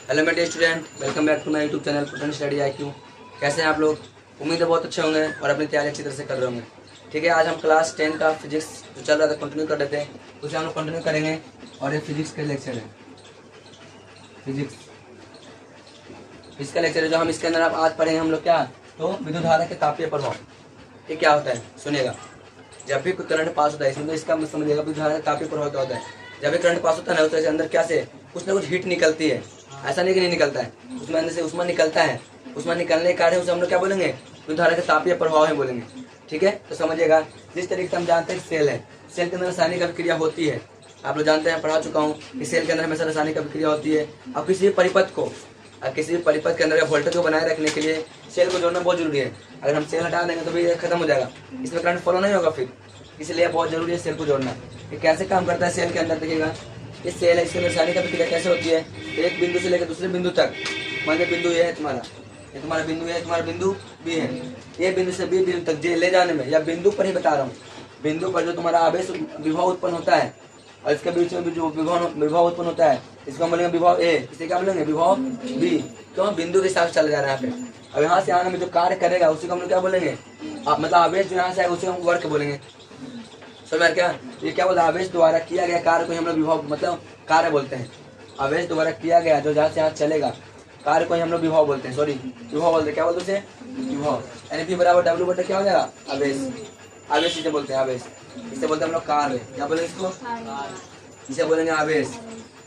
Hello मेरे student, welcome back to my YouTube channel potential study IQ। कैसे हैं आप लोग? उम्मीद है बहुत अच्छे होंगे और अपनी तैयारी अच्छी तरह से कर रहे होंगे। ठीक है, आज हम क्लास 10 का फिजिक्स जो चल रहा था कंटिन्यू कर रहे थे, उसे हम लोग कंटिन्यू करेंगे। और ये फिजिक्स का लेक्चर है, फिजिक्स इसका लेक्चर है जो हम इसके अंदर आप आज पढ़ेंगे हम लोग। क्या तो विद्युत धारा के तापीय प्रभाव, ये क्या होता है सुनिएगा। जब भी कोई करंट पास होता है, इसमें तो इसका समझिएगा विद्युत धारा का तापीय प्रभाव क्या होता है। जब भी करंट पास होता है ना, तो इसके अंदर क्या से कुछ ना कुछ हीट निकलती है। ऐसा नहीं कि नहीं निकलता है, उसमें अंदर से उष्मा निकलता है। उष्मा निकलने के कारण उसे हम लोग क्या बोलेंगे, विद्युत धारा के तापीय प्रभाव है बोलेंगे। ठीक है, तो समझिएगा। जिस तरीके से हम जानते हैं सेल है, सेल के अंदर रासायनिक अभिक्रिया होती है। आप लोग जानते हैं, पढ़ा चुका हूँ कि सेल के अंदर हमेशा रासायनिक अभिक्रिया होती है। अब किसी भी परिपथ के अंदर वोल्टेज को बनाए रखने के लिए सेल को जोड़ना बहुत जरूरी है। अगर हम सेल हटा देंगे तो भी खत्म हो जाएगा, इसमें करंट फॉलो नहीं होगा फिर। इसलिए बहुत जरूरी है सेल को जोड़ना। ये कैसे काम करता है सेल के अंदर, देखिएगा। ये सेल है, इसके अंदर रासायनिक अभिक्रिया कैसे होती है। एक बिंदु से लेकर दूसरे बिंदु तक, मान लीजिए बिंदु ये तुम्हारा बिंदु है, तुम्हारा बिंदु बी है। ये बिंदु से बी बिंदु तक ले जाने में, या बिंदु पर ही बता रहा हूँ, बिंदु पर जो तुम्हारा आवेश विभव उत्पन्न होता है और इसके बीच में भी जो विभव उत्पन्न होता है, इसको हम बोलेंगे विभव ए, इसे क्या बोलेंगे विभव बी। क्यों? बिंदु के हिसाब से चल जा रहा है यहाँ पे। अब यहाँ से आने में जो कार्य करेगा उसी को हम लोग क्या बोलेंगे, आप मतलब आवेश जो यहाँ से आएगा उसे हम वर्क बोलेंगे। समझ में क्या? ये क्या बोलते हैं, आवेश द्वारा किया गया कार्य को हम लोग विभव मतलब कार्य बोलते हैं। आवेश द्वारा किया गया जो जहाँ से यहाँ चलेगा कार्य को हम लोग विभव बोलते हैं, सॉरी विभव बोलते हैं। क्या बोलते हैं? विभव। यानी V बराबर W बटे क्या हो जाएगा, आवेश। आवेश इसे बोलते हैं, आवेश इसे बोलते हैं हम लोग कार्य। क्या बोलेंगे इसको? इसे बोलेंगे आवेश।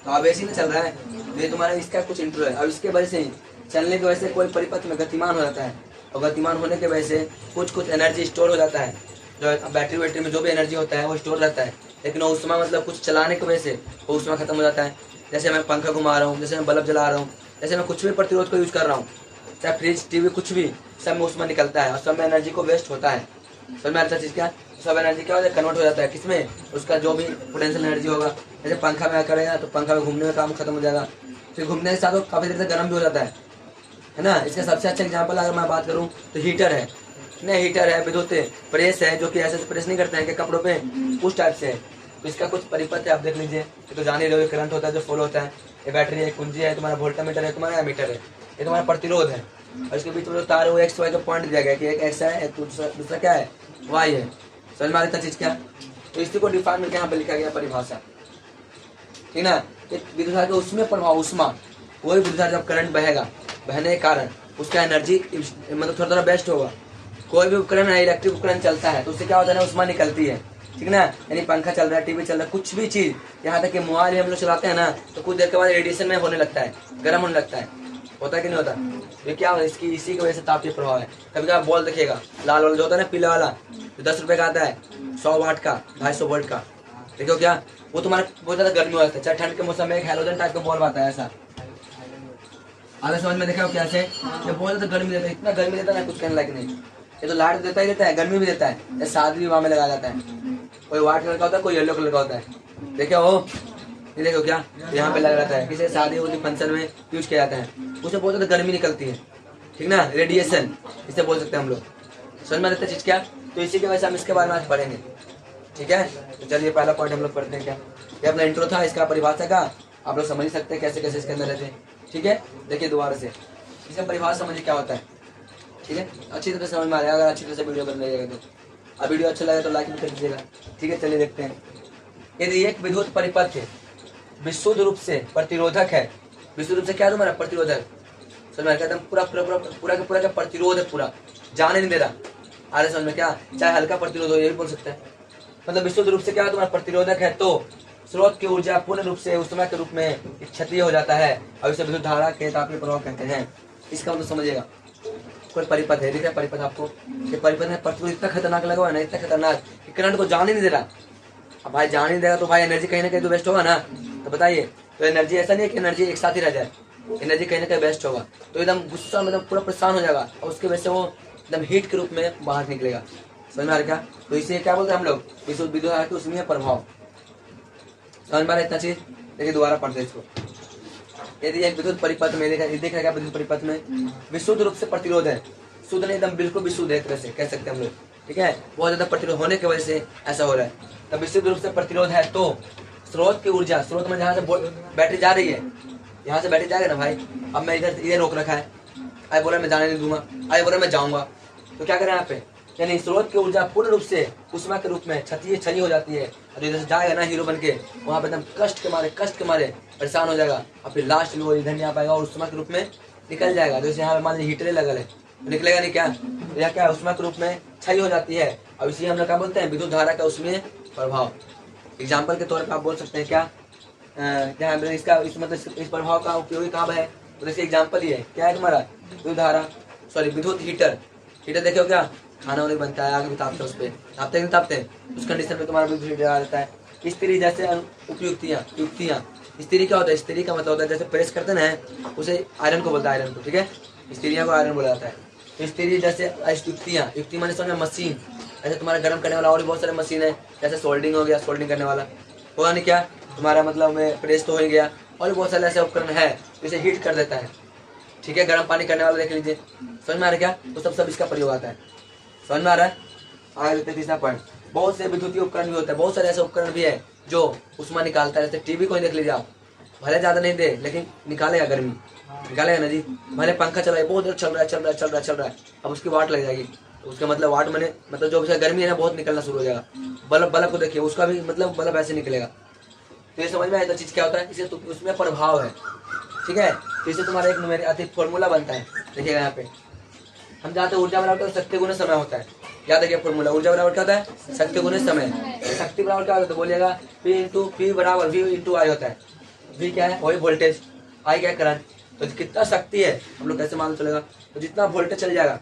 तो आवेश ही में चल रहा है, तो ये तुम्हारा इसका कुछ इंट्रो है। अब इसके वजह से चलने की वजह से कोई परिपथ में गतिमान हो जाता है, और गतिमान होने की वजह से कुछ एनर्जी स्टोर हो जाता है। जो बैटरी में जो भी एनर्जी होता है वो स्टोर रहता है, लेकिन वो उष्मा मतलब कुछ चलाने की वजह से वो उष्मा खत्म हो जाता है। जैसे मैं पंखा घुमा रहा हूँ, जैसे मैं बल्ब जला रहा हूँ, जैसे मैं कुछ भी प्रतिरोध को यूज कर रहा हूँ, चाहे फ्रिज टीवी कुछ भी, सब में उष्मा निकलता है और सब में एनर्जी को वेस्ट होता है। सब में अच्छा चीज़ क्या, सब एनर्जी क्या हो जाता है, कन्वर्ट हो जाता है किसमें, उसका जो भी पोटेंशियल एनर्जी होगा। जैसे पंखा में करेगा तो पंखा में घूमने में काम खत्म हो जाएगा, फिर घूमने के साथ वो काफ़ी देर तक गर्म भी हो जाता है ना। इसका सबसे अच्छा एग्जाम्पल अगर मैं बात करूँ तो हीटर है, नहीं हीटर है, विद्युत प्रेस है, जो कि ऐसे प्रेस नहीं करते हैं कि कपड़ों पे, उस टाइप से है। तो इसका कुछ परिपथ है, आप देख लीजिए। ये तो जान ही रहे हो, करंट होता है जो फॉलो होता है। ये बैटरी है, कुंजी है, तुम्हारा वोल्टामीटर है, तुम्हारा एमीटर है, ये तुम्हारा प्रतिरोध है। और इसके बीच में जो तार है वो एक्स वाई का पॉइंट दिया गया कि एक एक्स है, एक दूसरा क्या है, वाई है। समझ में आ रही है चीज़ क्या? तो इसी को डिफाइन करके यहाँ पे लिखा गया परिभाषा, ठीक ना। एक विद्युत धारा के उसमें प्रभाव, उष्मा, वही विद्युत धारा जब करंट बहेगा, बहने के कारण उसका एनर्जी मतलब थोड़ा थोड़ा बेस्ट होगा। कोई भी उपकरण है, इलेक्ट्रिक उपकरण चलता है तो उससे क्या होता है ना, उष्मा निकलती है, ठीक ना। यानी पंखा चल रहा है, टीवी चल रहा है, कुछ भी चीज़, यहाँ तक कि मोबाइल हम लोग चलाते हैं ना, तो कुछ देर के बाद रेडिएशन में होने लगता है, गर्म होने लगता है, होता है कि नहीं होता? ये क्या होता है, इसकी इसी की वजह से तापीय प्रभाव है। कभी कभी बॉल देखिएगा, लाल वाला जो होता है ना, पीला वाला, जो 10 रुपये का आता है, 100 वाट का, 250 वोल्ट का, देखो क्या, वो तुम्हारा बहुत ज़्यादा गर्मी हो जाता है। चाहे ठंड के मौसम में एक हैलोजन टाइप का बॉल आता है ऐसा, आगे समझ में देखा हो क्या से, ये बहुत ज़्यादा गर्मी देता है, इतना गर्मी देता है ना कुछ कहने लायक नहीं। ये तो लाइट देता ही देता है, गर्मी भी देता है। ये शादी विवाह में लगाया जाता है, कोई व्हाइट कलर का होता है, कोई येलो कलर का होता है, देखो हो, ये देखो क्या यहाँ पे लगा रहता है, किसी शादी होती फंक्शन में यूज किया जाता है, उससे बहुत ज़्यादा गर्मी निकलती है, ठीक ना, रेडिएशन इसे बोल सकते हैं हम लोग। समझ में रहता है चीज़ क्या? तो इसी की वजह से हम इसके बारे में आज पढ़ेंगे, ठीक है। तो चलिए पहला पॉइंट हम लोग पढ़ते हैं। क्या ये अपना इंट्रो था, इसका परिभाषा का आप लोग समझ सकते हैं कैसे कैसे इसके अंदर रहते हैं, ठीक है। देखिए दोबारा से इसका परिभाषा समझिए क्या होता है, ठीक है। अच्छी तरह समझ में आ रहा है, अगर अच्छी तरह से वीडियो बन जाएगा तो। अब वीडियो अच्छा लगे तो लाइक भी कर दीजिएगा, ठीक है। चलिए देखते हैं। यदि एक विद्युत परिपथ विशुद्ध रूप से प्रतिरोधक है, विशुद्ध रूप से क्या है तुम्हारा, प्रतिरोधक, समझ में एकदम पूरा पूरा पूरा पूरा का पूरा क्या प्रतिरोध है, पूरा जाने नहीं दे रहा, आ रहा समझ में क्या, चाहे हल्का प्रतिरोध हो, ये भी बोल सकते हैं। मतलब विशुद्ध रूप से क्या है तुम्हारा, प्रतिरोधक है, तो स्रोत की ऊर्जा पूर्ण रूप से उष्मा के रूप में क्षति हो जाता है, और इसे विद्युत धारा के तापीय प्रभाव कहते हैं। इसका मतलब समझिएगा, कोई परिपथ है, दिख रहा है परिपथ आपको, ये परिपथ में प्रतिरोध इतना खतरनाक लगा हुआ है ना, इतना खतरनाक कि करंट को जाने नहीं दे रहा। अब भाई जाने नहीं देगा तो भाई एनर्जी कहीं ना कहीं तो वेस्ट होगा ना, तो बताइए। तो एनर्जी ऐसा नहीं है कि एनर्जी एक साथ ही रह जाए, एनर्जी कहीं ना कहीं वेस्ट होगा, तो एकदम गुस्सा मतलब पूरा परेशान हो जाएगा, और उसकी वजह से वो एकदम हीट के रूप में बाहर निकलेगा। समझ में आ रहा क्या? तो इसे क्या बोलते हैं हम लोग, विशुद्ध विद्युत धारा के उसमें प्रभाव। समझ में आ रहा इतना चीज? देखिए दोबारा पढ़ते इसको। यदि एक विद्युत परिपथ में देख रहा विद्युत परिपथ में विशुद्ध रूप से प्रतिरोध है, शुद्ध नहीं एकदम बिल्कुल विशुद्ध एक तरह से कह सकते हैं हम लोग, ठीक है। बहुत ज्यादा प्रतिरोध होने की वजह से ऐसा हो रहा है। तब विशुद्ध रूप से प्रतिरोध है तो स्रोत की ऊर्जा, स्रोत में जहाँ से बैटरी जा रही है, यहाँ से बैठ जाएगा ना भाई, अब मैं इधर रोक रखा है, आई बोला मैं जाने नहीं दूंगा, आई बोला मैं जाऊंगा, तो क्या करें यहाँ पे, यानी स्रोत की ऊर्जा पूर्ण रूप से उष्मा के रूप में छली हो जाती है, और इधर से जाएगा ना हीरो बन के, वहाँ पे एकदम कष्ट के मारे परेशान हो जाएगा, और फिर लास्ट में वो इधर नहीं आ पाएगा और उष्मा के रूप में निकल जाएगा। जैसे यहाँ पे मान लीजिए हीटरे लगल है, तो निकलेगा नहीं क्या, तो यह क्या उष्मा के रूप में छली हो जाती है, और इसी हम लोग क्या बोलते हैं, विद्युत धारा का उसमें प्रभाव। एग्जाम्पल के तौर पर आप बोल सकते हैं क्या, क्या इसका इस मतलब इस प्रभाव का उपयोगी कहाँ है, तो जैसे एग्जाम्पल ये है, क्या है तुम्हारा विद्युत धारा, सॉरी विद्युत हीटर देखो क्या खाना वाले बनता है, आगे भी तापते हैं, उस पर तापते नहीं तापते, उस कंडीशन में तुम्हारा विद्युत हीटर आ जाता है। स्त्री जैसे युक्तियाँ, स्त्री क्या होता है, स्त्री का मतलब होता है जैसे प्रेस करते ना, उसे आयरन को बोलता है, आयरन को, ठीक है, स्त्रियाँ को आयरन बोला जाता है। तो स्त्री जैसे युक्ति माने समझ मशीन, ऐसे तुम्हारा गर्म करने वाला और भी बहुत सारे मशीन है, जैसे सोल्डिंग हो गया, सोल्डिंग करने वाला होगा नहीं क्या तुम्हारा, मतलब में प्रेस तो हो ही गया, और भी बहुत सारे ऐसे उपकरण है जिसे हीट कर देता है, ठीक है, गर्म पानी करने वाला देख लीजिए, समझ में आ रहा है क्या, तो सब इसका प्रयोग आता है, समझ में आ रहा है। आगे देखते हैं तीसरा पॉइंट, बहुत से विद्युतीय उपकरण भी होता है, बहुत सारे ऐसे उपकरण भी है जो उष्मा निकालता है, जैसे टीवी को ही देख लीजिए आप, भले ज्यादा नहीं दे लेकिन निकालेगा गर्मी, निकालेगा ना जी, भले पंखा चला है बहुत देर चल रहा है, अब उसकी वाट लग जाएगी, तो उसका मतलब वाट मैंने मतलब जो गर्मी है ना बहुत निकलना शुरू हो जाएगा। बल्ब को देखिए, उसका भी मतलब बल्ब ऐसे निकलेगा, तो ये समझ में आया चीज क्या होता है, इसे तो उसमें प्रभाव है, ठीक है। तो इससे तुम्हारा एक न्यूमेरिक फॉर्मूला बनता है, देखिएगा यहाँ पे हम जहाँ ऊर्जा बराबर शक्ति गुना समय होता है, याद रखिए फॉर्मूला, ऊर्जा बराबर क्या होता है, शक्ति गुना समय, शक्ति बराबर क्या होता है, तो बोलिएगा P बराबर V इंटू आई होता है, V क्या है वही वोल्टेज, आई क्या है करंट, तो कितना शक्ति है हम लोग कैसे मालूम चलेगा, तो जितना वोल्टेज चल जाएगा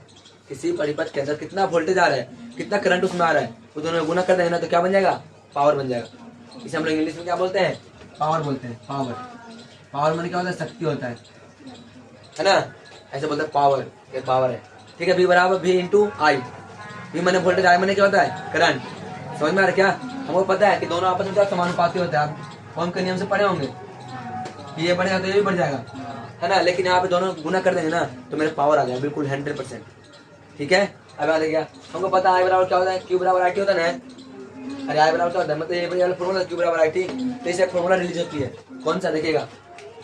किसी परिपथ के अंदर, कितना वोल्टेज आ रहा है, कितना करंट उसमें आ रहा है, वो दोनों गुना कर देंगे ना तो क्या बन जाएगा, पावर बन जाएगा। इसे हम लोग इंग्लिश में क्या बोलते हैं, पावर बोलते हैं, पावर मैंने क्या होता है, शक्ति होता है ना, ऐसे बोलते हैं पावर, ये पावर है, ठीक है। V बराबर V इंटू आई, V मैंने वोल्टेज, आई मैंने क्या होता है करंट, समझ में आ रहा है क्या, हमको पता है कि दोनों आपस में क्या समानुपाती होता है, आप ओम के नियम से पढ़े होंगे, ये बढ़ेगा तो ये भी बढ़ जाएगा, है ना, लेकिन यहाँ पे दोनों गुना कर देंगे ना तो मेरे पावर आ गया बिल्कुल 100%, ठीक है। अब आ गया हमको पता है आई बराबर क्या होता है, Q बराबर IT होता है ना, अरे आई बराबर क्या होता है, मतलब ये वाला फॉर्मूला Q बराबर IT, तो इसे फॉर्मूला रिलीज होती है, कौन सा देखिएगा,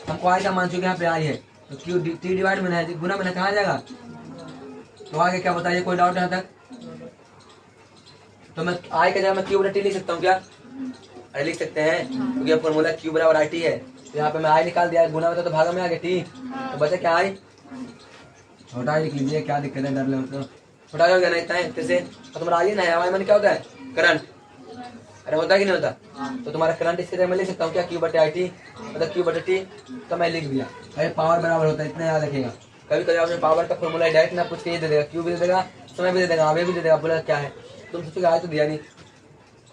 हमको आई का मान चुके यहाँ पे आई है, तो Q T डिवाइड में है, गुना में कहाँ जाएगा, तो आगे क्या बताइए, कोई डाउट यहाँ तक, तो मैं आई का जगह मैं Q बराबर T लिख सकता हूँ क्या, अरे लिख सकते हैं, क्योंकि तो फॉर्मूला Q बराबर IT है, तो यहाँ पे मैं आई निकाल दिया, गुना में तो भागा में आ गया T, तो बचा क्या आई, छोटा ही लिख लीजिए, क्या दिक्कत है, डर ले तो छोटा हो गया ना इतना है, जैसे तुम्हारा आई ना है, आई मैंने क्या होता है करंट, अरे होता है कि नहीं होता, तो तुम्हारा करंट इसके जगह मैं लिख सकता हूँ क्या, Q बटे IT मतलब Q बटे T, तो मैं लिख दिया, अरे पावर बराबर होता है, इतना याद रखिएगा। कभी कभी आपने पावर का फॉर्मूला डायरेक्ट ना पूछ के ये दे देगा, Q भी दे देगा, समय भी दे देगा, आगे भी दे देगा, बोला क्या है, तुम सोचोगे आए तो दिया नहीं,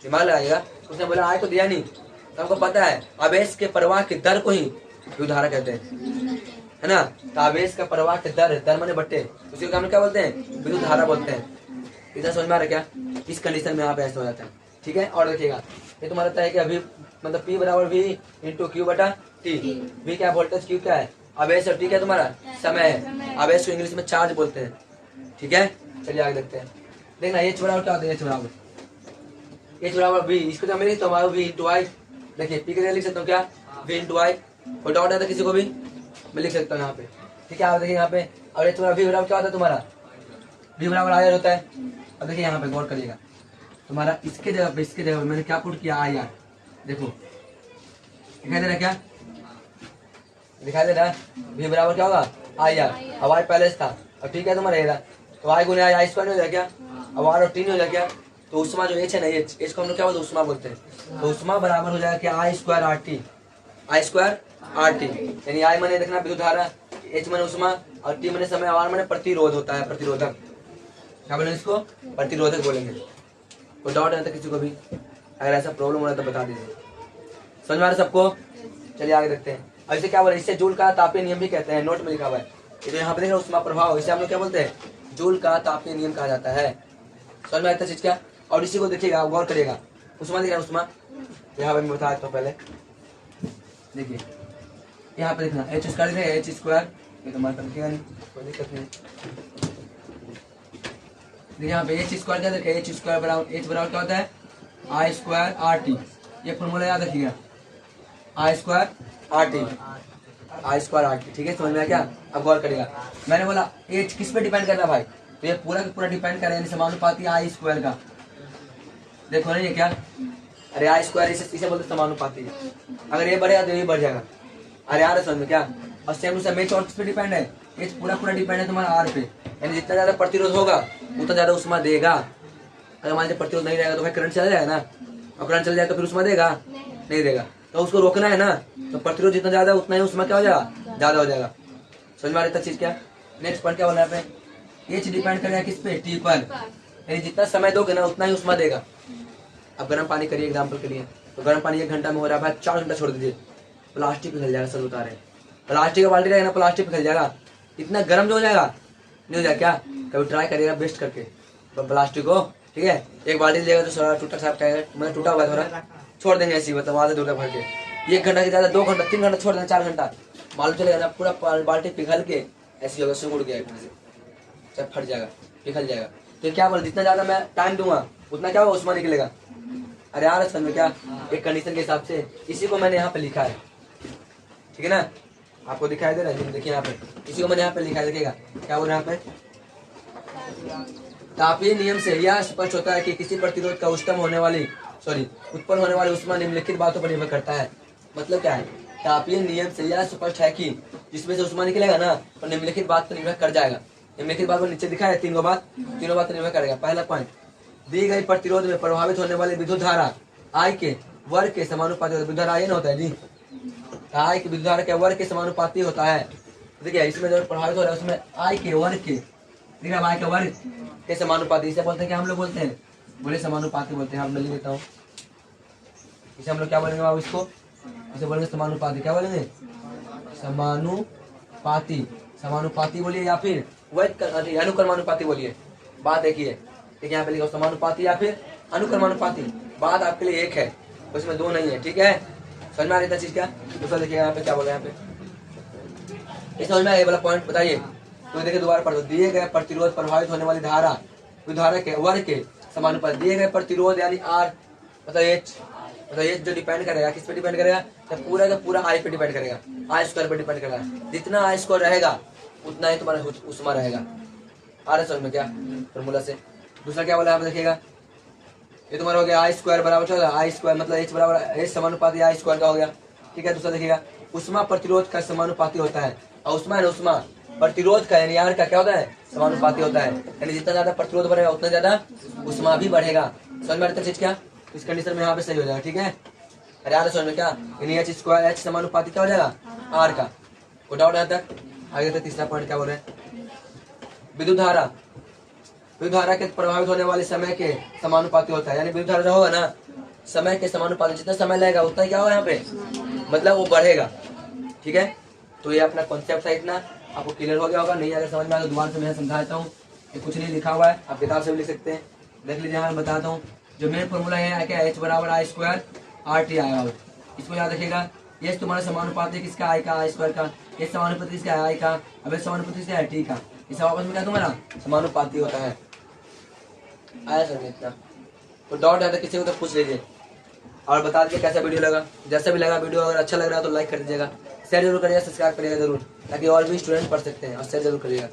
दिमाग लगाएगा, उसने बोला आए तो दिया नहीं, तो हमको पता है आवेश के प्रवाह की दर को ही विद्युत धारा कहते हैं, है ना, तो आवेश का प्रवाह के दर माने बट्टे, उसी को हम क्या बोलते हैं, विद्युत धारा बोलते हैं। इतना समझ में आ रहा क्या, इस कंडीशन में यहाँ पे ऐसा हो जाता है, ठीक है। और देखिएगा ये तुम्हारा तय है कि अभी मतलब P बराबर V इंटू Q बटा T, V क्या वोल्टेज, Q क्या है आवेश, और T क्या तुम्हारा समय है, आवेश को इंग्लिश में चार्ज बोलते हैं, ठीक है। चलिए आगे देखते हैं, देखना H बराबर क्या होता है, H बराबर V, इसको तो मैं लिखता हूँ V इंटू आई, देखिए P के लिए लिख सकता हूँ क्या V इंटू आई, कोई डाउट है तो किसी को भी मैं लिख सकता हूँ यहाँ पे, ठीक है। देखिए यहाँ पे, और H बराबर V बराबर क्या होता है तुम्हारा, V बराबर आर होता है। अब देखिए यहाँ पे गौर करिएगा, तुम्हारा इसके जगह मैंने क्या पुट किया आई आर, देखो दिखाई दे रहा है क्या, दिखाई दे रहा है, V बराबर क्या होगा आई आर, अब आई पहले था, और ठीक है तुम्हारा रहेगा, तो आई गुने आई स्क्वायर नहीं हो जाए क्या, अब आर और टी नहीं हो जाए क्या, तो उष्मा जो H है ना, H को हम लोग क्या बोलते हैं, उष्मा बोलते हैं, तो उष्मा बराबर हो जाएगा क्या आई स्क्वायर आर टी, आई स्क्वायर आर टी, यानी आई मैंने देखना विद्युत धारा, H मैंने उष्मा, और टी मैंने समय, आर मैंने प्रतिरोध होता है, प्रतिरोधक, क्या बोलेंगे इसको, प्रतिरोधक बोलेंगे। कोई डाउट है तो किसी को भी, अगर ऐसा प्रॉब्लम हो रहा है तो बता दीजिए, समझ में आ रहा है सबको। चलिए आगे देखते हैं, अब इसे क्या बोले, इससे जूल का तापीय नियम भी कहते हैं, नोट में लिखा हुआ है, ये जो यहाँ पे देख रहे हो उष्मा प्रभाव, इसे हम लोग क्या बोलते हैं, जूल का तापीय नियम कहा जाता है, समझ में आता है चीज क्या। और इसी को देखिएगा, गौर करिएगा, उष्मा दिख रहा है, उष्मा यहाँ पे मैं बता देता हूँ पहले, देखिए यहाँ पे देखना H स्क्वायर है, H स्क्वायर, ये तो मानकर लिखेगा नहीं, कोई दिक्कत नहीं, देखिए यहाँ पे H स्क्वायर क्या देखिए, H स्क्वायर बराबर, H बराबर क्या होता है आई स्क्वायर आर टी, ये फॉर्मूला याद रखिएगा, आई स्क्वायर आर टी, आई स्क्वायर आर टी। ठीक है, समझ में आया क्या? अब गौर करेगा, मैंने बोला ये किस पे डिपेंड कर रहा है भाई, तो ये पूरा का पूरा डिपेंड कर रहा है समानुपाती आई स्क्वायर का। देखो ना ये क्या, अरे आई स्क्वायर इसे बोलते समानुपाती है, अगर ये बढ़ेगा तो ये बढ़ जाएगा। अरे यार समझ में क्या? और सेम टू सेम मेच और किस पे डिपेंड है, ये पूरा पूरा डिपेंड है तुम्हारा आर पे, यानी जितना ज्यादा प्रतिरोध होगा उतना ज्यादा उष्मा देगा। अगर मान लीजिए प्रतिरोध नहीं रहेगा तो भाई करंट चला जाएगा ना, और करंट चल जाए तो फिर उष्मा देगा नहीं देगा, तो उसको रोकना है ना, तो प्रतिरोध जितना ज्यादा उतना ही उष्मा क्या हो जाएगा, ज्यादा हो जाएगा। समझ में आ रही है चीज क्या? नेक्स्ट पॉइंट क्या बोला यहाँ पे, एच डिपेंड करेगा किस पे, टी पर, यानी जितना समय दोगे ना उतना ही उष्मा देगा। अब गर्म पानी करिए एग्जाम्पल के लिए, तो गर्म पानी 1 घंटा में हो रहा है भाई, 4 घंटा छोड़ दीजिए, प्लास्टिक पिघल जाएगा। सर बता रहे हैं, प्लास्टिक का बाल्टी रहेगा ना, प्लास्टिक पिघल जाएगा, इतना गर्म जो हो जाएगा, नहीं हो जाएगा क्या? कभी ट्राई करिएगा बेस्ट करके प्लास्टिक को, ठीक है? एक बाल्टी लेगा तो थोड़ा टूटा साफ मतलब टूटा हुआ थोड़ा छोड़ देंगे ऐसी, मतलब आधा दूर भर के 1 घंटा की ज्यादा 2 घंटा 3 घंटा छोड़ देंगे, 4 घंटा मालूम चलेगा ना पूरा बाल्टी पिघल के ऐसी होगा, सुगड़ गया से फट जाएगा, पिघल जाएगा। तो क्या बोल, जितना ज्यादा मैं टाइम दूंगा उतना क्या होगा, उष्मा निकलेगा। अरे यार समझ में क्या, एक कंडीशन के हिसाब से, इसी को मैंने यहाँ पे लिखा है, ठीक है ना, आपको दिखाई दे रहा है, देखिए यहाँ पे, इसी को मैंने यहाँ पे लिखा है, देखिएगा क्या बोल रहा है यहाँ पे, तापीय नियम से यह स्पष्ट होता है कि किसी प्रतिरोध का उत्पन्न होने वाली उष्मा निम्नलिखित बातों पर निर्भर करता है। मतलब क्या है, तापीय नियम से यह स्पष्ट है कि जिसमें से उष्मा निकलेगा ना, और निम्नलिखित बात पर निर्भर कर जाएगा। निम्नलिखित बात को नीचे दिखा है, तीनों बात पर निर्भर करेगा। पहला पॉइंट, दी गई प्रतिरोध में प्रभावित होने वाली विद्युत धारा आई के वर्ग के समानुपाती, विद्युत धारा आई ना होता है जी, आई के विद्युत धारा के वर्ग के समानुपाती होता है। देखिए इसमें जो प्रभावित हो रहा है उसमें आई के वर्ग के, देखिए आई के वर्ग के समानुपाती, इसे बोलते हैं क्या, हम लोग बोलते हैं, बोले समानुपाती बोलते हैं। मैं लिख देता हूँ, इसे हम लोग क्या बोलेंगे बाबू, इसको इसे बोलेंगे समानुपाती। क्या बोलेंगे, समानुपाती। समानुपाती बोलिए या फिर अनुक्रमानुपाती बोलिए, बात एक ही है। ठीक है, यहाँ पे लिखो समानुपाती या फिर अनुक्रमानुपाती, बात आपके लिए एक है, उसमें दो नहीं है। ठीक है, समझ में आ रही था चीज क्या? दूसरा देखिए यहाँ पे क्या बोला, यहाँ पे समझ में आया वाला पॉइंट बताइए। तो देखिए दोबारा पढ़ो, दिए गए प्रतिरोध प्रभावित होने वाली धारा विधारा के वर्ग के समानुपाती, दिए गए प्रतिरोध यानी आर मतलब एच, मतलब एच जो डिपेंड करेगा किस पे डिपेंड करेगा, तो पूरा का पूरा आई पे डिपेंड करेगा, आई स्क्वायर पे डिपेंड करेगा। जितना आई स्क्वायर रहेगा उतना ही तुम्हारा उष्मा रहेगा। आ रहा समझ में क्या फॉर्मूला से? दूसरा क्या बोला आप देखिएगा, ये तुम्हारा हो गया आई स्क्वायर बराबर आई स्क्वायर मतलब एच बराबर एच समानुपाती आई स्क्वायर का हो गया। ठीक है, दूसरा देखिएगा, उष्मा प्रतिरोध का समानुपाती होता है, और उष्मा है ना, उष्मा प्रतिरोध का यानी आर का क्या होता है, समानुपाती होता है। यानी जितना ज्यादा प्रतिरोध बढ़ेगा उतना ज्यादा उष्मा भी बढ़ेगा। समझ में आता चीज क्या? इस कंडीशन में यहाँ पे सही हो जाएगा। ठीक है, अरे यार समझ में क्या, यानी एच स्क्वायर एच समानुपाती क्या हो जाएगा, आर का। कोई डाउट यहाँ तक? आगे तक तीसरा पॉइंट क्या बोल रहे हैं, विद्युत धारा के प्रभावित होने वाले समय के समानुपाती होता है। यानी विद्युत धारा जो होगा ना, समय के समानुपाती, जितना समय लगेगा उतना क्या होगा यहाँ पे, मतलब वो बढ़ेगा। ठीक है, तो ये अपना कॉन्सेप्ट है, इतना आपको क्लियर हो गया होगा। नहीं अगर समझ में आया तो दोबारा से मैं समझाता हूँ, ये कुछ नहीं लिखा हुआ है, आप किताब से भी लिख सकते हैं। देख लीजिए, यहाँ मैं बताता हूँ, जो मेन फॉर्मूला है क्या, एच बराबर आई स्क्वायर आर टी आएगा। इसको याद रखिएगा, ये तुम्हारा समानुपाती किसका, आई का, आई स्क्वायर का, ये समानुपाती किसका है, आई का, अब समानुपाती किसका है, टी का। इस आपस में क्या तुम्हारा समानुपाती होता है। आया समझ इतना? तो डाउट है तो किसी को तो पूछ लीजिए, और बता दीजिए कैसा वीडियो लगा। जैसा भी लगा वीडियो, अगर अच्छा लग रहा है तो लाइक कर दीजिएगा, शेयर जरूर करिएगा, सब्सक्राइब करिएगा जरूर, ताकि और भी स्टूडेंट पढ़ सकते हैं, और शेयर जरूर करिएगा।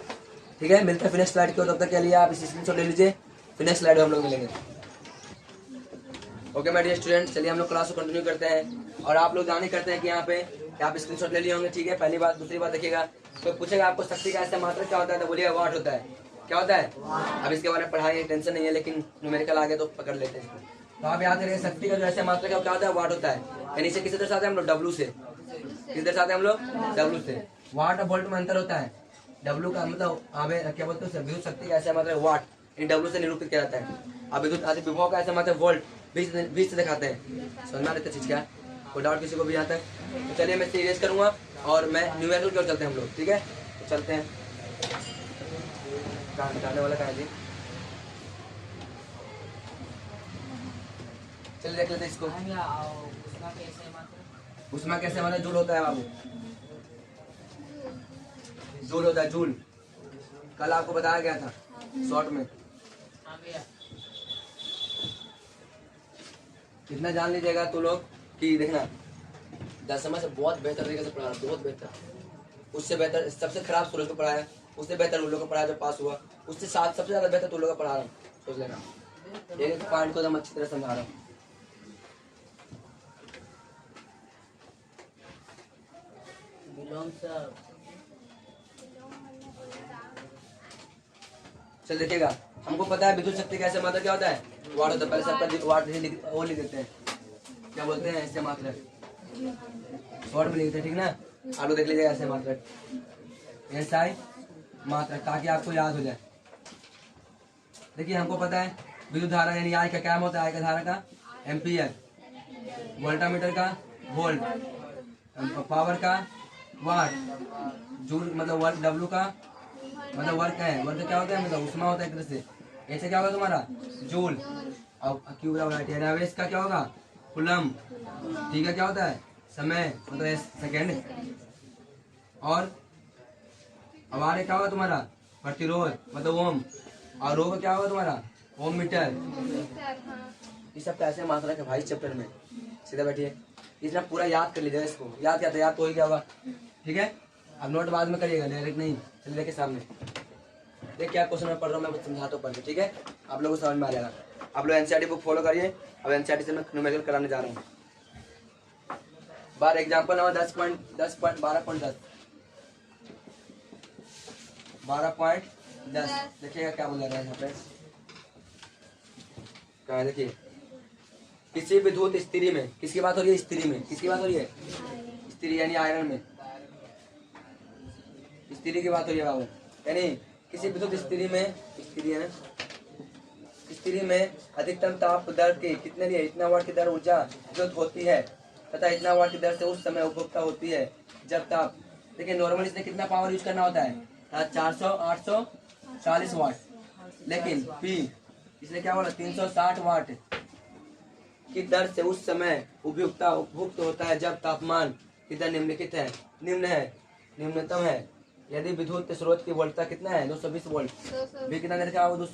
ठीक है, मिलते हैं फिर नेक्स्ट स्लाइड की ओर, तब तक के लिए आप इस स्क्रीनशॉट ले लीजिए, फिर नेक्स्ट स्लाइड में हम लोग मिलेंगे। ओके माय डियर स्टूडेंट, चलिए हम लोग क्लास को कंटिन्यू करते हैं। और आप लोग जाने करते हैं कि यहाँ पे आप स्क्रीनशॉट ले लिए होंगे। ठीक है, पहली बात। दूसरी बात देखिएगा, तो पूछेगा आपको शक्ति का ऐसा मात्रा क्या होता है, तो बोलिएगा वाट होता है। क्या होता है? अब इसके बारे में पढ़ाई टेंशन नहीं है, लेकिन न्यूमेरिकल आगे तो पकड़ लेते हैं इसको। तो आप याद करिए, शक्ति का जो ऐसा मात्रा क्या होता है, वाट होता है। यानी इसे किसे दर्शाते हैं हम लोग, डब्लू से। किस दर्शाते हैं हम लोग, डब्लू से। वाट और वोल्ट में अंतर होता है। डब्लू का मतलब क्या बोलते हैं, विद्युत शक्ति का ऐसा मात्रा वाट, इन डब्लू से निरूपित किया जाता है। अब विद्युत विभव का ऐसा मात्रा वोल्ट, 20 से दिखाते हैं। समझ में आ रही चीज क्या? कोई डाउट किसी को भी आता है? तो चलिए मैं सीरियस करूंगा और मैं न्यूमेरिकल की ओर चलते हैं हम लोग। ठीक है, तो चलते हैं। कहाँ निकालने वाला कहाँ है जी? चलिए देख लेते हैं इसको। उसमें कैसे मात्रा जूल होता है बाबू, जूल होता है, जूल। कल आपको बताया गया था शॉर्ट में। कितना जान लीजिएगा तो लोग कि देखना, दसवां से बहुत बेहतर तरीके से पढ़ा रहा, बहुत बेहतर, उससे बेहतर, सबसे खराब सूरज को पढ़ाया, उससे बेहतर उन लोगों को पढ़ाया जो पास हुआ, उससे साथ सबसे ज्यादा बेहतर तुम लोगों को पढ़ा रहा हूँ, सोच लेना। एक पॉइंट को एकदम अच्छी तरह समझा रहा हूँ। चल देखिएगा, हमको पता है विद्युत शक्ति कैसे मात्रा क्या होता है, वाट होता है, पहले सब पर वाट वो लिख देते हैं, क्या बोलते हैं ऐसे मात्रा, शॉर्ट में लिखते हैं, ठीक ना। आप लोग देख लीजिएगा ऐसे मात्रा, ऐसा ही मात्रा, ताकि आपको याद हो जाए। देखिए हमको पता है विद्युत धारा यानी आई का क्या होता है, आई का धारा का एम्पियर, वोल्टामीटर का वोल्ट, पावर का वाट, जूल मतलब वर्क, डब्लू का मतलब वर्क है, वर्क क्या होता है मतलब उष्मा होता है एक तरह से, ऐसे क्या होगा तुम्हारा जूल, और क्यू आवेश का क्या होगा कूलम, ठीक है, क्या होता है समय मतलब सेकेंड, और आवाज क्या होगा तुम्हारा प्रतिरोध मतलब ओम, और रो का क्या होगा तुम्हारा ओम मीटर। ये सब कैसे मात्रा के भाई चैप्टर में, सीधा बैठिए, इतना पूरा याद कर लीजिएगा, इसको याद क्या था, याद तो ही क्या होगा, ठीक है। अब नोट बाद में करिएगा, डायरेक्ट नहीं, चलिए देखिए सामने, देख क्या क्वेश्चन मैं पढ़ रहा हूँ, मैं समझाता हूँ पढ़ के, ठीक है, आप लोगों को समझ में आ जाएगा। आप लोग एनसीईआरटी बुक फॉलो करिए, अब एनसीईआरटी से मैं न्यूमेरिकल कराने जा रहा हूँ। बार एग्जाम्पल नंबर 12.10 देखिएगा क्या बोला रहा है यहाँ पे, कहा देखिए, किसी विद्युत स्त्री में, किसकी बात हो रही है, स्त्री में, किसकी बात हो रही है, स्त्री यानी आयरन में, स्त्री की बात हो रही है बाबू, यानी किसी विद्युत स्त्री में, स्त्री है ना, स्त्री में अधिकतम ताप दर के कितने लिए इतना वाट की दर ऊर्जा विद्युत होती है तथा इतना वाट की दर से उस समय उपभोक्ता होती है जब ताप, देखिए नॉर्मली इसने कितना पावर यूज करना होता है 400 840 वाट, लेकिन पी इसने क्या बोला 360 वाट की दर से उस समय उपभोक्ता उपभुक्त होता है जब तापमान की दर निम्नलिखित है, निम्न है, निम्नतम है यदि विद्युत स्रोत की वोल्टता कितना है 220 वोल्ट, भी कितना देखा होगा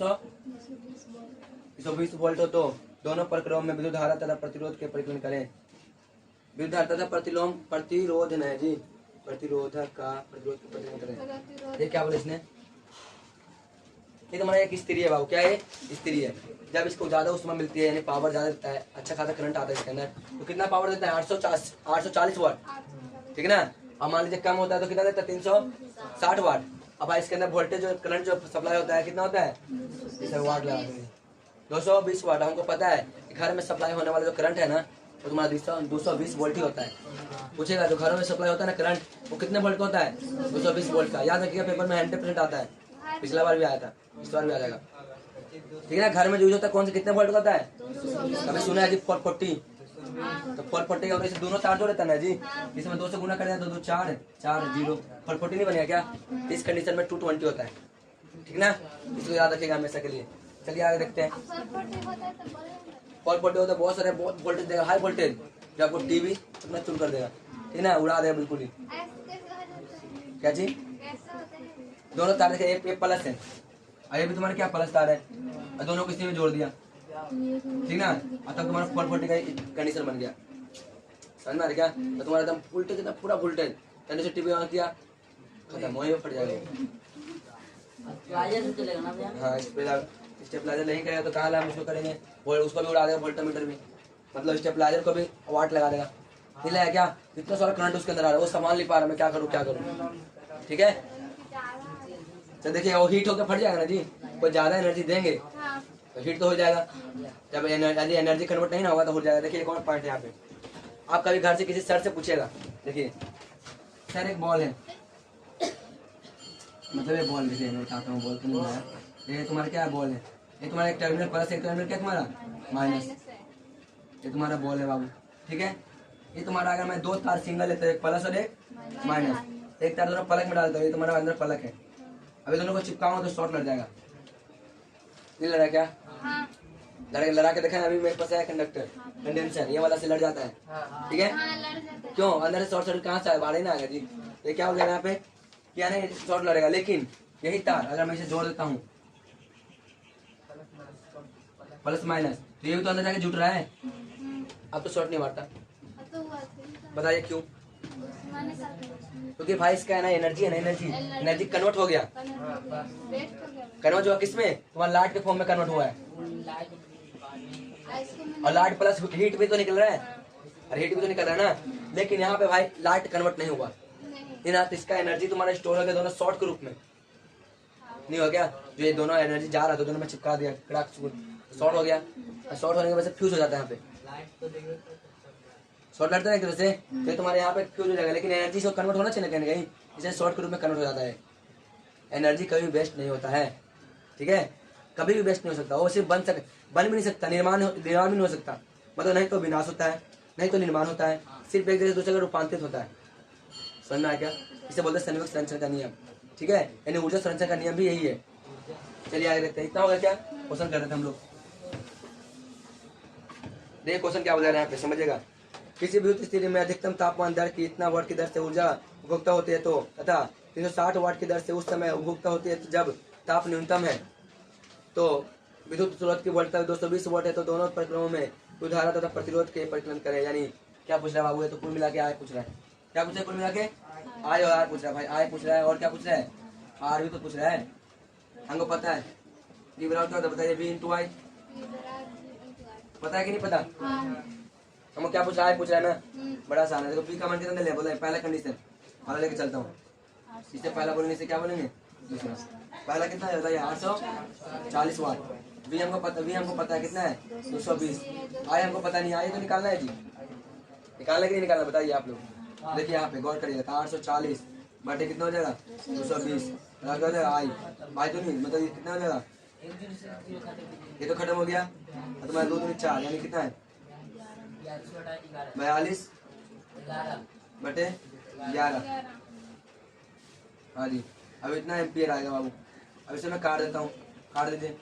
220 वोल्ट हो, तो दोनों प्रक्रम में विद्युत धारा तथा प्रतिरोध के परिकलन करें। विद्युत धारा तथा प्रतिरोध है जी, प्रतिरोधक का प्रतिरोध के परिकलन करें। ये क्या बोले इसने, ये तुम्हारा एक स्त्री है बाबू, क्या है स्त्री है, जब इसको ज्यादा उष्मा मिलती है यानी पावर ज्यादा देता है, अच्छा खासा करंट आता है इसके अंदर, तो कितना पावर देता है 840 वाट, ठीक है ना। अब मान लीजिए कम होता है तो कितना देता है 360 वाट। अब इसके अंदर वोल्टेज जो करंट जो सप्लाई होता है कितना होता है, इसे वाट लगा देंगे 220 वाट। हमको पता है कि घर में सप्लाई होने वाला जो करंट है ना तो तुम्हारा 220 वोल्ट ही होता है। पूछेगा जो घरों में सप्लाई होता है ना करंट वो कितने वोल्ट का होता है 220 वोल्ट का, याद रखिएगा पेपर में 100% आता है, पिछला बार भी आया था, इस बार भी आ जाएगा, ठीक है ना। घर में जो यूज होता है कौन से कितने वोल्ट का होता है, कभी सुना है जी 440, तो 440 का इसे दोनों चार जोड़ लेता है जी, इसमें 2 से गुना कर दिया तो 2 4 4 0 440 नहीं बनेगा क्या, इस कंडीशन में 220 होता है, ठीक ना, इसको याद रखिएगा हमेशा के लिए। चलिए आगे देखते हैं। 440 होता है बहुत सारे, बहुत वोल्टेज देगा, हाई वोल्टेज, जब आपको टीवी अपना चुन कर देगा, ठीक ना, उड़ा देगा बिल्कुल ही। क्या जी, दोनों तार देखे, एक प्लस है और ये भी तुम्हारा क्या प्लस तार है, और दोनों को इसी में जोड़ दिया, ठीक ना, अब तक तुम्हारा 440 का कंडीशन बन गया, समझ में आ रहा क्या, तो तुम्हारा एकदम वोल्टेज इतना पूरा वोल्टेज, यानी से टीवी ऑन किया खत्म, वहीं फट जाएगा। हाँ स्टेबलाइजर नहीं करेगा तो कहाँ हम उसको करेंगे, उसको भी उड़ा देगा वोल्टमीटर भी, मतलब स्टेबलाइजर को भी वाट लगा देगा, ठीक है क्या, इतना सारा करंट उसके अंदर आ रहा है, वो संभाल नहीं पा रहा, मैं क्या करूँ, ठीक है। तो देखिए वो हीट होकर फट जाएगा ना जी, कोई ज्यादा एनर्जी देंगे तो हीट तो हो जाएगा, जब एनर्जी कन्वर्ट नहीं ना होगा तो हो जाएगा। देखिए एक और पॉइंट है यहाँ पे, आप कभी घर से किसी सर से पूछेगा, देखिए सर एक बॉल है, मतलब ये बॉल, देखिए मैं बताता हूँ बॉल तो नहीं है, ये तुम्हारा क्या है बॉल है, ये तुम्हारा एक टर्मिनल प्लस एक टर्मिनल क्या तुम्हारा माइनस, ये तुम्हारा बॉल है बाबू, ठीक है। ये तुम्हारा अगर मैं 2 तार सिंगल लेता हूँ, एक प्लस और एक माइनस, एक तार दोनों पलक में डालता हूँ, ये तुम्हारा अंदर पलक है, अभी दोनों को चिपकाऊंगा तो शॉर्ट लग जाएगा, नहीं लड़ा क्या, लड़ा के देखा अभी मेरे पास है कंडक्टर कंडेंसर, ये वाला से लड़ जाता है, ठीक है, क्यों अंदर से शॉर्ट सर्किट कहाँ से आएगा, बाहर ही ना आएगा जी, ये क्या हो जाएगा यहाँ पे, क्या नहीं शॉर्ट लड़ेगा, लेकिन यही तार अगर मैं इसे जोड़ देता हूँ प्लस माइनस, तो ये भी तो अंदर जाके जुट रहा है, अब तो शॉर्ट नहीं मारता, बताइए क्यों? मैंने कहा था क्योंकि भाई इसका है ना एनर्जी है ना, एनर्जी कन्वर्ट हो गया। वेस्ट हो गया कन्वर्ट हुआ किसमें? तुम्हारा लाइट के फॉर्म में कन्वर्ट हुआ है। आइसक्रीम में और लाइट प्लस हीट भी तो निकल रहा है, और हीट भी तो निकल रहा है ना। लेकिन यहाँ पे भाई लाइट कन्वर्ट नहीं हुआ, नहीं ना तो इसका एनर्जी तुम्हारा स्टोर हो गया दोनों शॉर्ट के रूप में, नहीं हो गया? जो ये दोनों एनर्जी जा रहा था दोनों में चिपका दिया, कड़ाक शॉर्ट हो गया। और शॉर्ट होने की वजह से फ्यूज हो जाता है यहाँ पे, शॉर्ट लड़ता है एक तरह से, तो तुम्हारे यहाँ पे फ्यूज हो जाएगा। लेकिन एनर्जी से कन्वर्ट होना चाहिए कहीं ना कहीं, इसे शॉर्ट के रूप में कन्वर्ट हो जाता है। एनर्जी कभी वेस्ट नहीं होता है, ठीक है? कभी भी वेस्ट नहीं हो सकता, वो सिर्फ बन भी नहीं सकता, निर्माण भी नहीं हो सकता। मतलब नहीं तो विनाश होता है, नहीं तो निर्माण होता है, सिर्फ एक जगह से दूसरे जगह रूपांतरित होता है। समझ में आया क्या? इसे बोलते हैं संवेग संरक्षण का नियम, ठीक है? यानी ऊर्जा संरक्षण का नियम भी यही है। चलिए आगे देखते हैं। इतना होगा क्या? क्वेश्चन कर रहे थे हम लोग। देखिए क्वेश्चन क्या बता रहे हैं यहाँ पे, समझिएगा। किसी भी स्थिति में अधिकतम तापमान दर की इतना वाट की दर से ऊर्जा उपभोक्ता होती है तो तथा 360 वाट की दर से उस समय उपभोक्ता होती है जब ताप न्यूनतम है, तो विद्युत स्रोत की वोल्टता 220 वाट है, तो दोनों प्रक्रमों में धारा तथा प्रतिरोध के परिकलन करें। यानी क्या पूछ रहा है बाबू? ये तो कुल मिला के आय पूछ रहा है। क्या पूछ रहा है कुल मिला के? आय और आर पूछ रहा है भाई, आय पूछ रहा है और क्या पूछ रहा है? आर भी तो पूछ रहा है। हमको पता है डी बराबर क्या होता है, बताइए? V इंटू आई। पता है कि नहीं पता? हमको क्या पूछ रहा है? पूछ रहा है ना, बड़ा आसान है। देखो पी का मान कितना ले बोले, पहला कंडीशन वाला लेके चलता हूँ। इससे पहला बोलेंगे, इससे क्या बोलेंगे? दूसरा। पहला कितना है बताइए? 840 वाट। वी हमको पता है कितना है? 220। आई हमको पता नहीं, आई तो निकालना है जी, निकालना कि नहीं निकालना बताइए आप लोग। देखिए यहाँ पे गौर करिएगा, 840 बटे कितना हो जाएगा? 220। आई तो नहीं, मतलब ये कितना हो जाएगा? ये तो खत्म हो गया। तुम्हारा 2 दूनी 4 यानी कितना है? 42 बटे 11। हाँ जी, अब इतना एम्पियर आएगा बाबू। अब इसे मैं काट देता हूँ, काट दीजिए।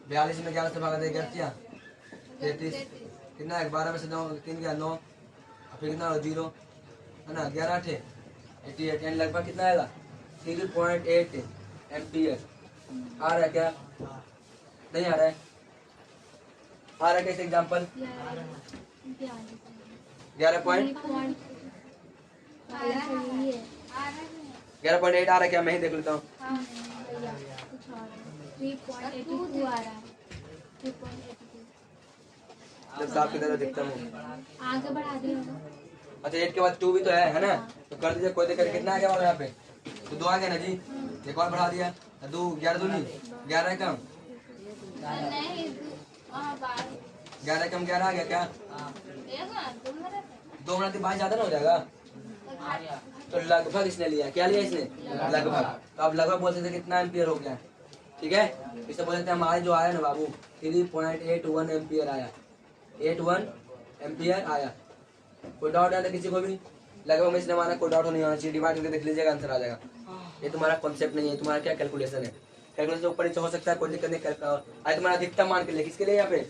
42 में 11 से भागा दे 33 कितना है? 12 में से 9 3 गया 9, फिर कितना 0 है ना, 11 8 88 यानी लगभग कितना आएगा? 3.8 एम्पियर। आ रहा है क्या? नहीं आ रहा है? आ रहा है कैसे? एग्जाम्पल 11.8 आ रहा है क्या? मैं ही देख लेता हूँ। जब साफ की तरह दिखता हूँ। आगे बढ़ा दिया। अच्छा 8 के बाद 2 भी तो है ना? तो कर दीजिए, कोई दिक्कत। कितना आ गया यहाँ पे? तो 2 आ गया ना जी, एक और बढ़ा दिया। 2 11 दूनी 11 है कम, 11 कम 11 आ गया क्या? 2 मिनट के बाद ज्यादा ना हो जाएगा? तो लगभग इसने लिया, क्या लिया इसने? लगभग। तो अब लगभग बोल सकते कितना एम्पियर हो गया, ठीक है? इसे बोल सकते हैं हमारे जो आया ना बाबू 3.81 एम्पियर आया, 81 एम्पियर आया। कोई डाउट है किसी को भी? लगभग में इसने हमारा कोई डाउट नहीं होना चाहिए। डिवाइड करके देख लीजिएगा, आंसर आ जाएगा। ये तुम्हारा कॉन्सेप्ट नहीं है, तुम्हारा क्या कैलकुलेशन है। कैलकुलेशन ऊपर नीचे हो सकता है, कोई दिक्कत नहीं। आज तुम्हारा अधिकतम मान के लिए किसके लिए यहाँ पे?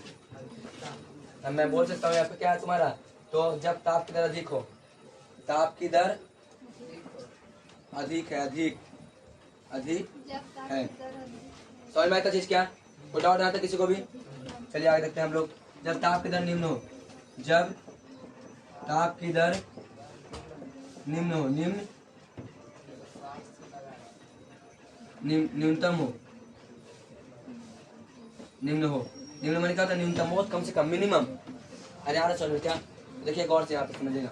अब मैं बोल सकता हूँ यहाँ पे क्या है तुम्हारा? तो जब ताप की दर अधिक हो, ताप की दर अधिक है, अधिक है। समझ में आता चीज क्या? कोई डाउट आता किसी को भी? चलिए आगे देखते हैं हम लोग। जब ताप की दर निम्न हो, जब ताप की दर निम्न हो, न्यूनतम हो, निम्न मैंने कहा था न्यूनतम हो, कम से कम, मिनिमम। अरे यार चलो क्या, देखिए गौर से यहाँ पे समझिएगा।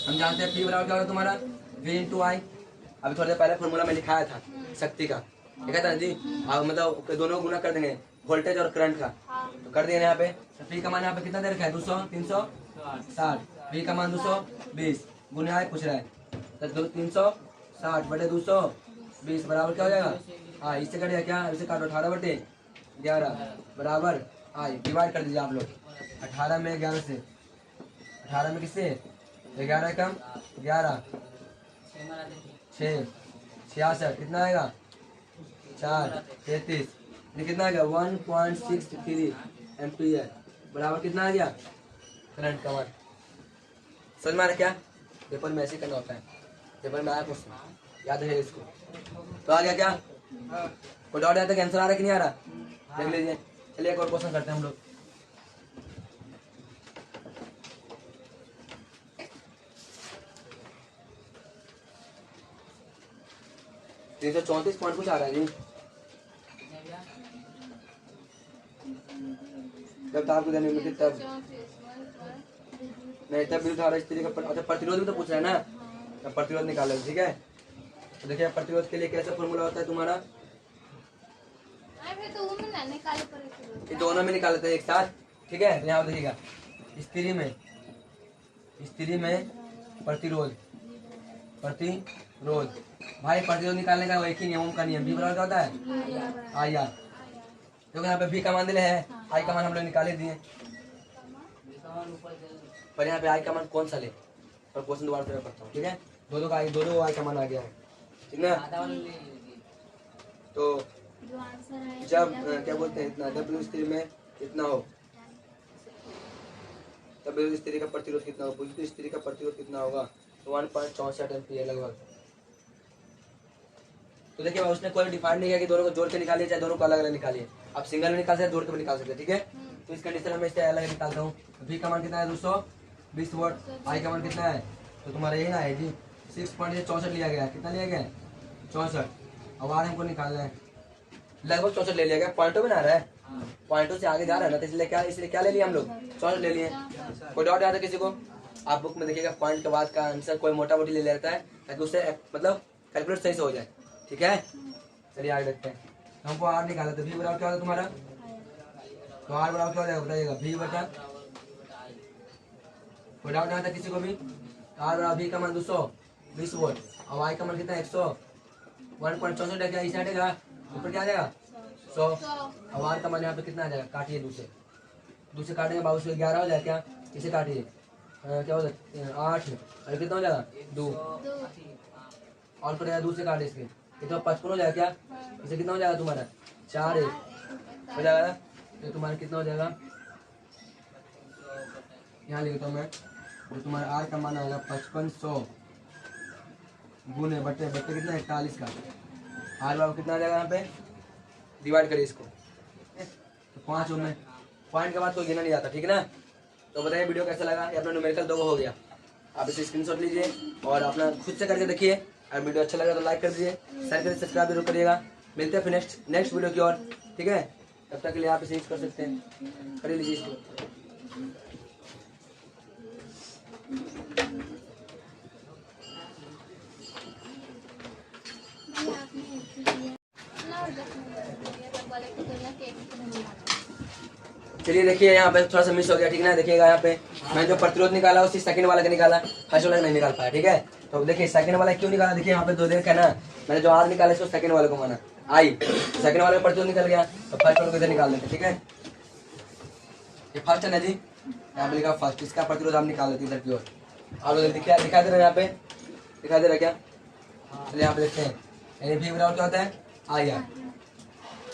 हम जानते हैं पी बराबर क्या होगा तुम्हारा? V इंटू आई। अभी थोड़ी देर पहले फॉर्मूला में लिखाया था शक्ति का, लिखा था जी। मतलब दोनों गुना कर देंगे, वोल्टेज और करंट का। तो कर देंगे यहाँ पे। पी का मान यहाँ पे कितना दे रखा है? 200 360। V का मान 220 गुने आई पूछ रहा है, तो 360 बटे 220 बराबर क्या हो जाएगा? हाँ, इससे कटेगा क्या? इसे काटो, 18 बटे 11 बराबर आई। डिवाइड कर दीजिए आप लोग, 18 में 11 से, 18 में किससे? 11 कम 11 6 66 कितना आएगा? 4 33 कितना आ गया? 1.63 एम्पियर बराबर कितना आ गया? करंट का मान। समझ में आ रहा क्या? पेपर में ऐसे करना होता है, पेपर में आया क्वेश्चन, याद है इसको। तो आ गया क्या? कोई डाउट आता है कि आंसर आ रहा है कि नहीं आ रहा? देख लीजिए। चलिए एक और क्वेश्चन करते हैं हम लोग। 334 पॉइंट कुछ आ रहा है जी। जब ताप की दर तब नहीं, तब विद्युत धारा स्थिति का अच्छा प्रतिरोध भी तो पूछ रहा है ना, तब प्रतिरोध निकालो। ठीक है, तो देखिए प्रतिरोध के लिए कैसा फॉर्मूला होता है तुम्हारा, ये दोनों में निकाल लेते हैं एक साथ। ठीक है, तो यहाँ पर देखिएगा स्थिति में प्रतिरोध भाई प्रतिरोध निकालने का एक ही नियम का नियम, भी बराबर क्या होता है आई आर। देखो यहाँ पे भी का मान दिले है, आई का मान हम लोग निकाले दिए, पर यहाँ पे आई का मान कौन सा ले, पर क्वेश्चन दोबारा से करता हूँ। ठीक है, दोनों आई का मान आ गया है, ठीक ना। तो जब क्या बोलते हैं इतना, जब स्थिति में इतना हो तब विद्युत स्थिति का प्रतिरोध कितना होगा, विद्युत स्थिति का प्रतिरोध कितना होगा, तो 1.64 एम्पीयर लगभग। तो देखिए उसने कोई डिफाइन नहीं किया कि दोनों को जोड़ के निकालिए चाहे दोनों को अलग अलग निकालिए, आप सिंगल में निकाल सकते जोड़ के भी निकाल सकते। ठीक है, तो इस कंडीशन में इससे अलग निकालता हूँ। V का मान कितना है 220 वोल्ट, I का मान कितना है, तो तुम्हारा यही ना है जी 6.64 लिया गया है, कितना लिया गया है 64। अब R हमको निकालना है, लगभग 64 ले लिया गया, पॉइंटों में ना रहा है, पॉइंटों से आगे जा रहा है ना, तो इसलिए क्या ले लिया हम लोग 64 ले लिए। कोई डाउट आता है किसी को, आप बुक में देखिएगा पॉइंट के बाद का आंसर कोई मोटा मोटी ले लेता है ताकि उससे मतलब कैलकुलेट सही से हो जाए। ठीक है, चलिए आगे देखते हैं। हमको R निकाला, तो V बराबर क्या होता है तुम्हारा, तो R बराबर क्या हो जाएगा बताइएगा, V बटा, कोई डाउट नहीं आता किसी को भी, R बराबर V का मान 220 वोल्ट और Y का मान कितना 164 है, क्या इसे हटेगा ऊपर क्या आ जाएगा 100, और R का मान यहाँ पे कितना आ जाएगा, काटिए दूसरे काटेंगे बाबू से 11 हो जाएगा, क्या इसे काटिए क्या हो जाएगा 8 और कितना हो जाएगा 2 और फिर दूसरे काटे इसके कितना 55 हो जाएगा, क्या इसे कितना हो जाएगा तुम्हारा 4 हो जाएगा, तो तुम्हारा कितना हो जाएगा, यहाँ लिखता हूँ मैं, तो तुम्हारा R का मान आएगा 5500 गुने बटे कितना 41 का, R बाबू कितना आ जाएगा, यहाँ पे डिवाइड करिए इसको, तो 5 में पॉइंट के बाद कोई गिना नहीं जाता। ठीक है ना, तो बताइए वीडियो कैसा लगा, ये अपना न्यूमेरिकल 2 हो गया, आप इसे स्क्रीनशॉट लीजिए और अपना खुद से करके देखिए, और वीडियो अच्छा लगा तो लाइक कर दीजिए, शेयर करिए, सब्सक्राइब जरूर करिएगा। मिलते हैं फिर नेक्स्ट वीडियो की ओर। ठीक है, तब तक के लिए आप इसे यूज कर सकते हैं, कर लीजिए इसको। चलिए देखिए यहाँ पे थोड़ा सा मिस हो गया। ठीक है ना, देखिएगा यहाँ पे मैं जो प्रतिरोध निकाला उसी सेकंड वाला का निकाला, फर्स्ट वाला नहीं निकाल पाया। ठीक है, तो देखिए सेकंड वाला क्यों निकाला, देखिए यहाँ पे 2 देखा है ना, मैंने जो R निकाला इसको सेकंड वाले को माना आई, सेकंड वाले का प्रतिरोध निकल गया, तो फर्स्ट वाले को इधर निकाल देते। ठीक है, ये फर्स्ट है ना जी, यहाँ पे लिखा फर्स्ट, इसका प्रतिरोध आप निकाल देते इधर की ओर, और उधर दिखा दे रहा है, यहाँ पे दिखा दे रहा है क्या, चलिए यहाँ पे देखते हैं, यानी V बराबर क्या होता है आई आर,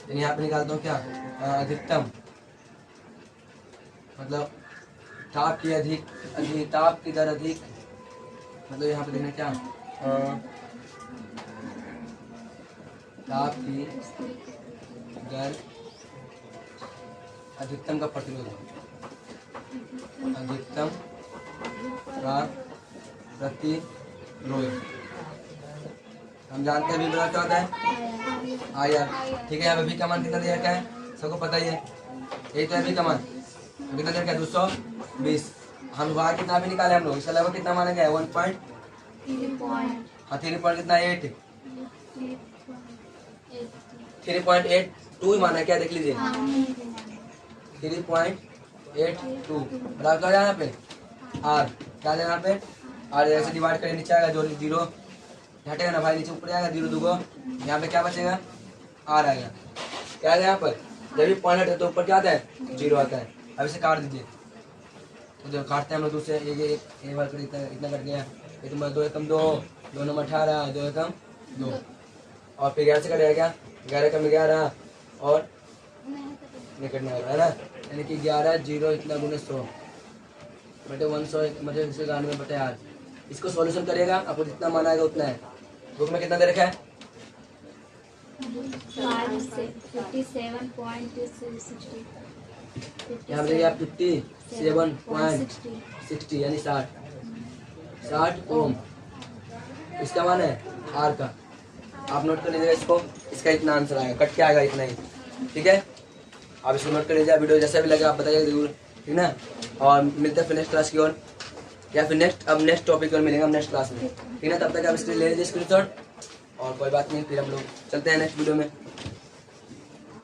यानी यहाँ पे निकालता हूँ क्या अधिकतम, मतलब ताप की ताप की दर अधिक, मतलब यहाँ पे देखना क्या ताप की दर अधिकतम का प्रतिरोध, अधिकतम का प्रतिरोध हम जानते हैं V बराबर क्या होता है आई आर। ठीक है, यहाँ पे V का मान कितना दिया क्या है सबको पता ही है, यही तो है V का मान, कितना देर का 220, हम वहाँ कितना भी निकाले हम लोग, इसका लगभग कितना माना गया है 1 पॉइंट, हाँ 3 कितना 8 3.82 ही माना है क्या, देख लीजिए 3.82 बराबर क्या यहाँ पे R, क्या यहाँ पे R ऐसे डिवाइड करें, नीचे आएगा जो 0 हटेगा ना भाई, नीचे ऊपर आएगा 0 2 यहाँ पे क्या बचेगा R आएगा, क्या आएगा यहाँ पर, जब भी पॉइंट हटे तो ऊपर क्या आता है 0 आता है। अब इसे काट दीजिए, तो काटते हैं हम लोग दूसरे एक बार इतना कट गया, ये तुम्हारा 2 एकम 2 2 नंबर 18 2 एकम 2 और फिर 11 से कटेगा क्या 11 एकम 11 और नहीं कटने वाला है ना, यानी कि 11 0 इतना गुने 100 बटे 100 मतलब 191 बटे 8। इसको सॉल्यूशन करिएगा, आपको जितना माना आएगा उतना है। बुक में कितना दे रखा है 57.60, यहाँ देखिए आप 57.60 यानी 60 ओम, इसका मान है R का, आप नोट कर लीजिएगा इसको, इसका इतना आंसर आएगा, कट के आएगा इतना ही, ठीक है। आप इसको नोट कर लीजिए, वीडियो जैसा भी लगा आप बताइएगा जरूर, ठीक ना। और मिलते हैं फिर नेक्स्ट क्लास की ओर, या फिर नेक्स्ट टॉपिक की ओर मिलेंगे हम नेक्स्ट क्लास में, ठीक है। तब तक आप इसके ले लीजिए स्क्रीनशॉट, और कोई बात नहीं, फिर हम लोग चलते हैं नेक्स्ट वीडियो में।